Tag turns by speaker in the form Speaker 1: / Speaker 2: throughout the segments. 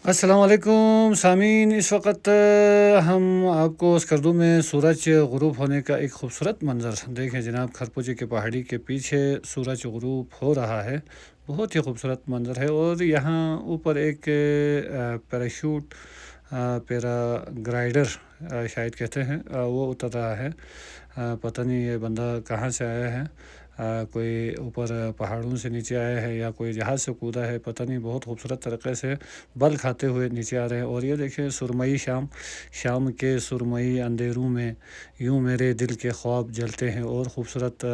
Speaker 1: السلام علیکم سامعین، اس وقت ہم آپ کو اسکردو میں سورج غروب ہونے کا ایک خوبصورت منظر دیکھیں جناب۔ کھرپوجے کی پہاڑی کے پیچھے سورج غروب ہو رہا ہے، بہت ہی خوبصورت منظر ہے۔ اور یہاں اوپر ایک پیراشوٹ پیرا گرائڈر شاید کہتے ہیں، وہ اتر رہا ہے۔ پتہ نہیں یہ بندہ کہاں سے آیا ہے، کوئی اوپر پہاڑوں سے نیچے آیا ہے یا کوئی جہاز سے کودا ہے، پتہ نہیں۔ بہت خوبصورت طریقے سے بل کھاتے ہوئے نیچے آ رہے ہیں۔ اور یہ دیکھیں سرمئی شام کے سرمئی اندھیروں میں یوں میرے دل کے خواب جلتے ہیں، اور خوبصورت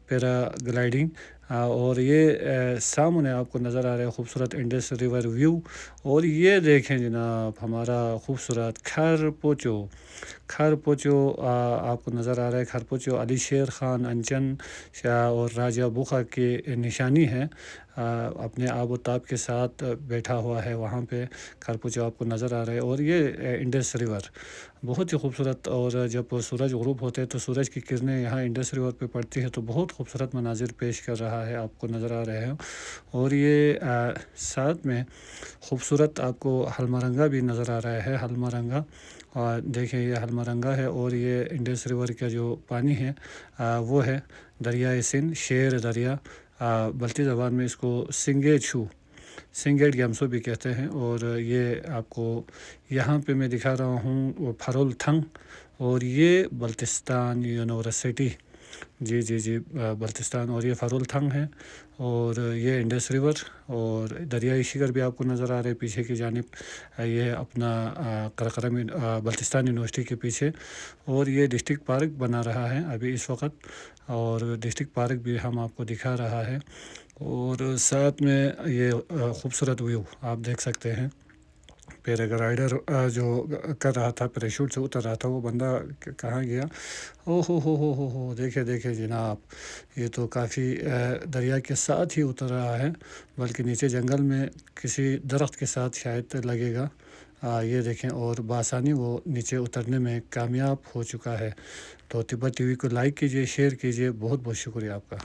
Speaker 1: پیرا گلائڈنگ۔ اور یہ سامنے آپ کو نظر آ رہا ہے خوبصورت انڈس ریور ویو۔ اور یہ دیکھیں جناب ہمارا خوبصورت کھرپوچو آپ کو نظر آ رہا ہے۔ کھرپوچو علی شیر خان انچن اور راجہ بوخا کی نشانی ہے، اپنے آب و تاب کے ساتھ بیٹھا ہوا ہے وہاں پہ۔ کھرپوچو آپ کو نظر آ رہا ہے، اور یہ انڈس ریور بہت ہی خوبصورت۔ اور جب سورج غروب ہوتے ہیں تو سورج کی کرنیں یہاں انڈس ریور پہ پڑتی ہے تو بہت خوبصورت مناظر پیش کر رہا ہے، آپ کو نظر آ رہے ہیں۔ اور یہ ساتھ میں خوبصورت آپ کو حلمرنگا بھی نظر آ رہا ہے، حلمرنگا۔ اور دیکھیں یہ حلمرنگا ہے، اور یہ انڈس ریور کا جو پانی ہے وہ ہے دریائے سندھ، شیر دریا، بلتی زبان میں اس کو سنگیٹ گیمسو بھی کہتے ہیں۔ اور یہ آپ کو یہاں پہ میں دکھا رہا ہوں وہ پھرول تھنگ، اور یہ بلتستان یونیورسٹی، جی بلتستان، اور یہ پھرول تھنگ ہے، اور یہ انڈس ریور اور دریائے شگر بھی آپ کو نظر آ رہے پیچھے کی جانب، یہ اپنا قرقرم بلتستان یونیورسٹی کے پیچھے۔ اور یہ ڈسٹرکٹ پارک بنا رہا ہے ابھی اس وقت، اور ڈسٹرکٹ پارک بھی ہم آپ کو دکھا رہا ہے۔ اور ساتھ میں یہ خوبصورت ویو آپ دیکھ سکتے ہیں۔ پیراگلائڈر جو کر رہا تھا، پیراشوٹ سے اتر رہا تھا، وہ بندہ کہاں گیا؟ ہو دیکھے جناب، یہ تو کافی دریا کے ساتھ ہی اتر رہا ہے، بلکہ نیچے جنگل میں کسی درخت کے ساتھ شاید لگے گا۔ یہ دیکھیں، اور بآسانی وہ نیچے اترنے میں کامیاب ہو چکا ہے۔ تو تبت ٹی وی کو لائک کیجیے، شیئر کیجیے، بہت بہت شکریہ آپ کا۔